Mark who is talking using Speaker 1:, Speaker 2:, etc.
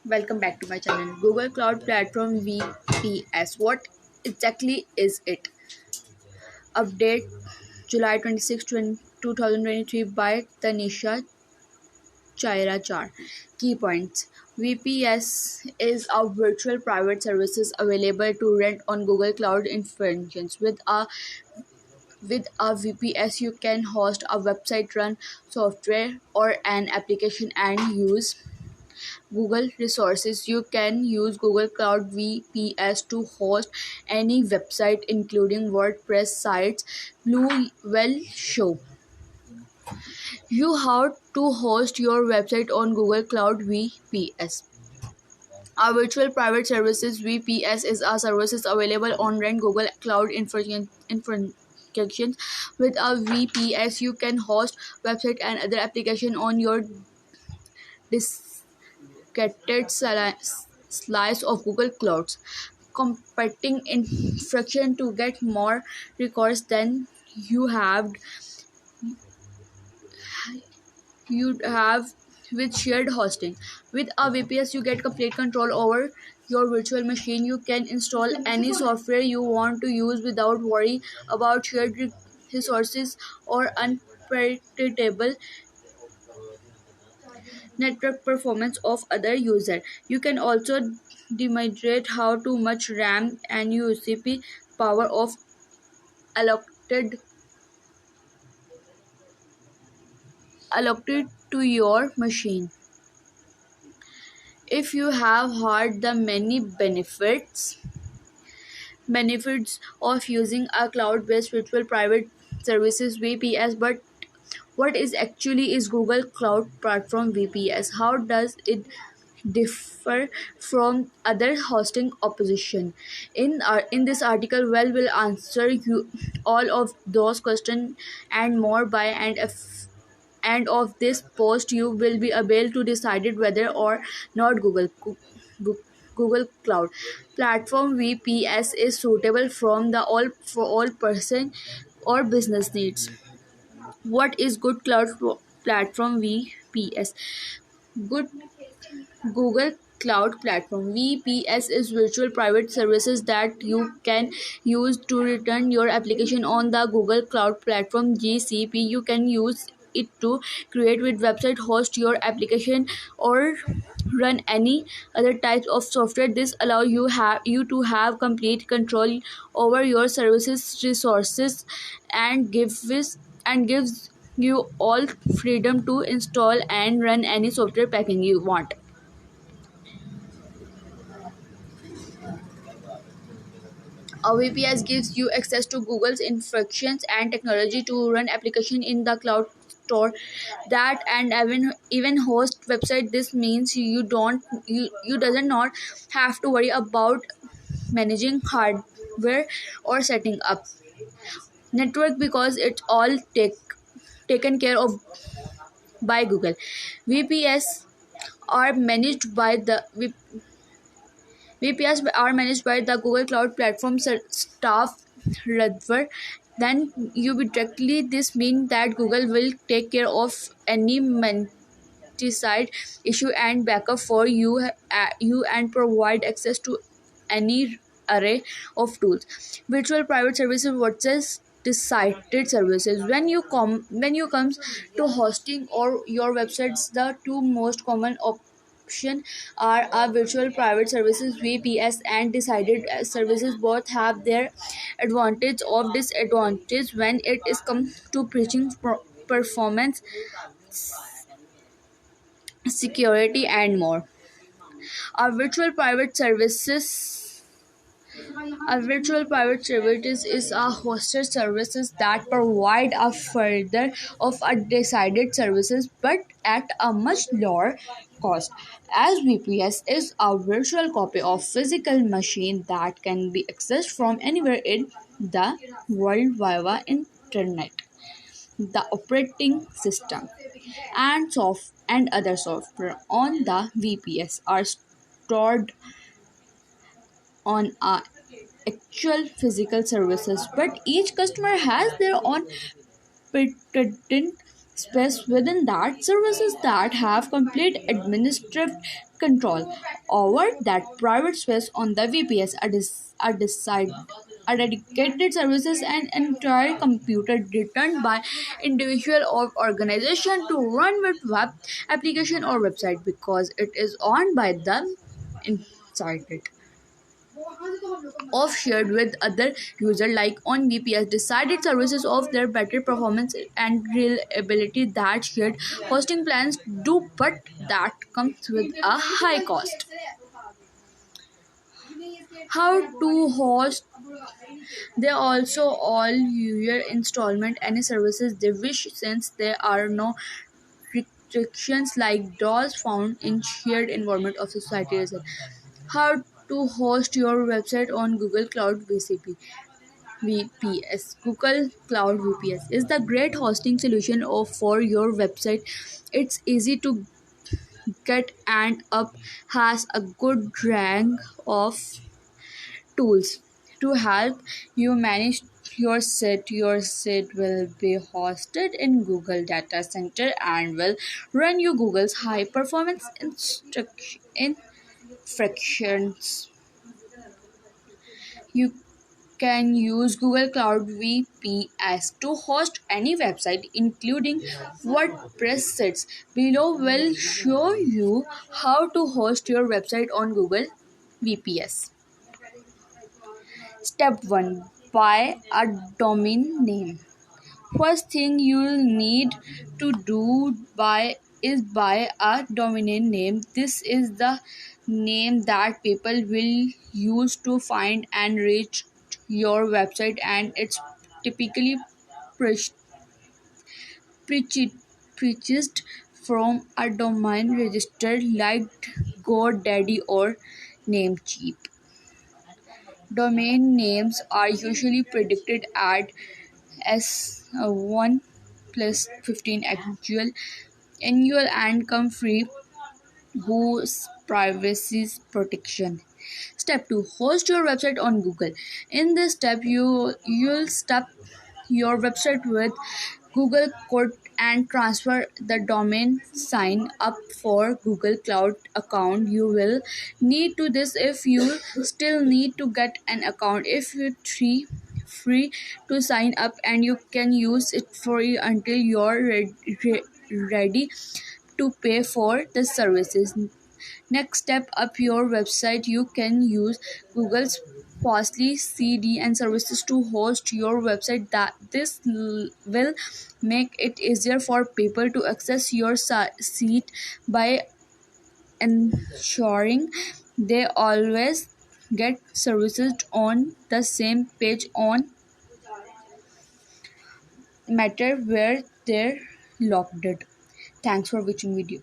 Speaker 1: Welcome back to my channel. Google Cloud Platform VPS. What exactly is it? Update July 26, 2023 by Tanisha Chairachar. Key points. VPS is a virtual private services available to rent on Google Cloud instances. With a VPS, you can host a website, run software or an application, and use Google resources. You can use Google Cloud VPS to host any website, including WordPress sites. Blue will show you how to host your website on Google Cloud VPS. A virtual private services VPS is a services available on rent Google Cloud infrastructure. With a VPS, you can host website and other application on your discrete slice of Google Clouds. Competing infraction to get more records than you have with shared hosting. With a VPS, you get complete control over your virtual machine. You can install any software you want to use without worry about shared resources or unpredictable network performance of other user. You can also demonstrate how to much RAM and UCP power of allotted allotted to your machine. If you have heard the many benefits of using a cloud-based virtual private services VPS, but what is actually is Google Cloud Platform VPS? How does it differ from other hosting opposition? In this article, will answer you all of those questions and more by end of this post. You will be able to decide whether or not Gu- Google Cloud Platform VPS is suitable for all person or business needs. What is good platform VPS? Good Google Cloud Platform VPS is virtual private services that you can use to return your application on the Google Cloud Platform GCP. You can use it to create with website, host your application, or run any other types of software. This allows you to have complete control over your services resources and gives you all freedom to install and run any software package you want. A VPS gives you access to Google's infrastructures and technology to run application in the cloud store that and even host website. This means you doesn't not have to worry about managing hardware or setting up network because it's all taken care of by Google. VPS are managed by the VPS are managed by the Google Cloud Platform staff rather than you directly. This means that Google will take care of any side issue and backup for you and provide access to any array of tools. Virtual private services versus decided services. When you comes to hosting or your websites, the two most common option are a virtual private services VPS and decided services. Both have their advantage of disadvantage when it is come to preaching performance, security, and more. A virtual private services a virtual private service is a hosted services that provide a further of a decided services but at a much lower cost. As VPS is a virtual copy of physical machine that can be accessed from anywhere in the world via internet. The operating system and other software on the VPS are stored on a actual physical services, but each customer has their own patent space within that. Services that have complete administrative control over that private space on the VPS are decided are dedicated services and entire computer written by individual or organization to run with web application or website because it is owned by them inside it of shared with other user like on VPS decided services of their better performance and reliability that shared hosting plans do, but that comes with a high cost. How to host? They also all user installment any services they wish since there are no restrictions like those found in shared environment of society. How to host your website on Google Cloud VCP. VPS. Google Cloud VPS is the great hosting solution for your website. It's easy to get and up has a good range of tools to help you manage your site. Your site will be hosted in Google Data Center and will run you Google's high performance instructions. You can use Google Cloud VPS to host any website, including WordPress sites. Below will show you how to host your website on Google VPS. Step 1. Buy a domain name. First thing you'll need to do buy a domain name. This is the name that people will use to find and reach your website, and it's typically pre- purchased from a domain register like GoDaddy or Namecheap. Domain names are usually predicted at S1 plus 15 annual and come free whose privacy protection. Step 2. Host your website on Google. In this step, you'll start your website with Google code and transfer the domain. Sign up for Google Cloud account. You will need to this if you still need to get an account. If you free to sign up and you can use it free until you're ready to pay for the services. Next step up your website you can use Google's Fastly CD and services to host your website. That this will make it easier for people to access your site by ensuring they always get services on the same page on matter where they're logged. Thanks for watching video.